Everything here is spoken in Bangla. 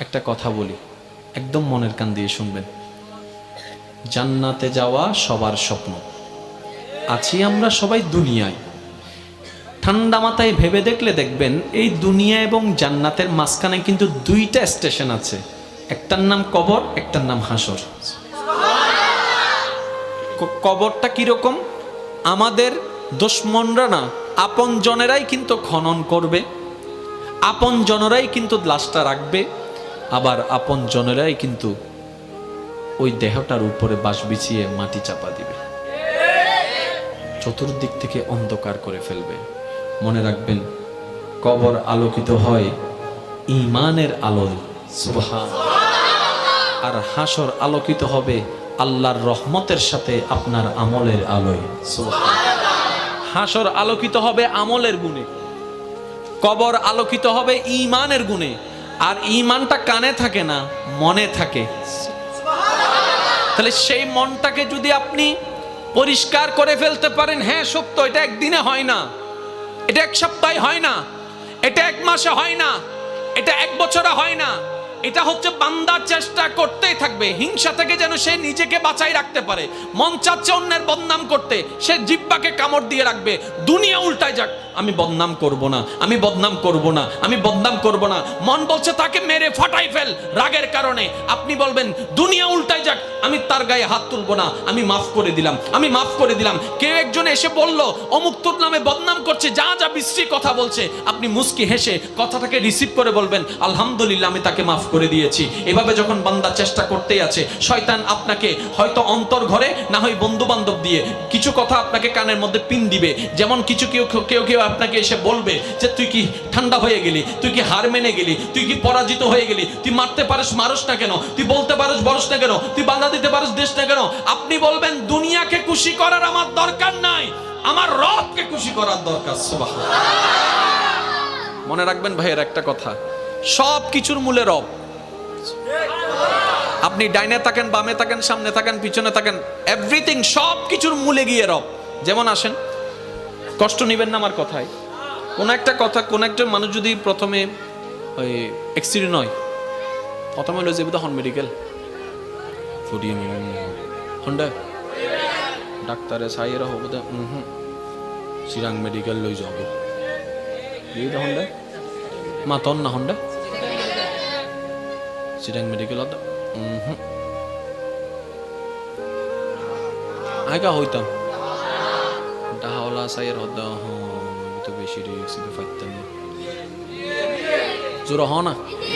একটা কথা বলি, একদম মনের কান দিয়ে শুনবেন। জান্নাতে যাওয়া সবার স্বপ্ন। আছি আমরা সবাই দুনিয়ায়। ঠান্ডা মাথায় ভেবে দেখলে দেখবেন এই দুনিয়া এবং জান্নাতের মাঝখানে কিন্তু দুইটা স্টেশন আছে, একটার নাম কবর, একটার নাম হাসর। কবরটা কিরকম? আমাদের দুশমনরা না, আপন জনেরাই কিন্তু খনন করবে, আপন জনেরাই কিন্তু লাশটা রাখবে, আবার আপন জনেরাই কিন্তু ওই দেহটার উপরে বাঁশ বিছিয়ে মাটি চাপা দিবে, চতুর্দিক থেকে অন্ধকার করে ফেলবে। মনে রাখবেন, কবর আলোকিত হয় ঈমানের আলোয়, সুবহানাল্লাহ। আর হাসর আলোকিত হবে আল্লাহর রহমতের সাথে আপনার আমলের আলোয়, সুবহানাল্লাহ। হাসর আলোকিত হবে আমলের গুণে, কবর আলোকিত হবে ঈমানের গুণে। আর ঈমানটা কানে থাকে না, মনে থাকে। তাহলে সেই মনটাকে যদি আপনি পরিষ্কার করে ফেলতে পারেন, হ্যাঁ সত্য, এটা একদিনে হয় না, এটা এক সপ্তাহে হয় না, এটা এক মাসে হয় না, এটা এক বছরে হয় না। এটা হচ্ছে বান্দা চেষ্টা করতেই থাকবে, হিংসা থেকে যেন সে নিজেকে বাঁচাই রাখতে পারে। মন চাচ্ছে অন্যের বদনাম করতে, সে জিহ্বাকে কামড় দিয়ে রাখবে। দুনিয়া উল্টায় যাক, আমি বদনাম করব না, আমি বদনাম করব না, আমি বদনাম করব না। মন বলছে তাকে মেরে ফাটাই ফেল রাগের কারণে। আপনি বলবেন দুনিয়া উল্টায় যাক, আমি তার গায়ে হাত তুলব না, আমি মাফ করে দিলাম, আমি মাফ করে দিলাম। কেউ একজন এসে বলল অমুক তোর নামে বদনাম করছে, যা যা বিশ্রী কথা বলছে, আপনি মুস্কি হেসে কথাটাকে রিসিভ করে বলবেন আলহামদুলিল্লাহ, আমি তাকে মাফ করে দিয়েছি। এভাবে যখন বান্দা চেষ্টা করতেই আছে, শয়তান আপনাকে হয়তো অন্তর ঘরে, না হয় বন্ধু বান্ধব দিয়ে কিছু কথা আপনাকে কানের মধ্যে পিন দিবে। যেমন কিছু কেউ আপনাকে এসে বলবে যে তুই কি ঠান্ডা হয়ে গেলি, তুই কি হার মেনে গেলি, তুই কি পরাজিত হয়ে গেলি, তুই মারতে পারিস মারস না কেন, তুই বলতে পারিস বলস না কেন, তুই বাধা দিতে পারিস দেশ না কেন। আপনি বলবেন দুনিয়াকে খুশি করার আমার দরকার নাই, আমার রবকে খুশি করার দরকার, সুবহানাল্লাহ। মনে রাখবেন ভাইয়ের একটা কথা, সব কিছুর মূলে রব। আপনি ডাইনে থাকেন, বামে থাকেন, সামনে থাকেন, পিছনে থাকেন, এভরিথিং, সব কিছুর মূলে গিয়ে রব। যেমন আসেন, কষ্ট নেবেন না আমার কথায়। কোন একটা কথা, কোন একটা মানুষ যদি প্রথমে ওই অ্যাক্সিডেন্ট হয়, প্রথমে হলো যে হন মেডিকেল ফুটিয়ে হন্ডা ডাক্তারে সাইয়েরা হবো দে চিরাং মেডিকেল লই যাব এই দে হন্ডা মাতন না হন্ডা চিরাং মেডিকেল আগা হইতাম ডাহাওলা সাইয়ের হদ্দা তো বেশি রিক্স ফাইতাম জোর হ না।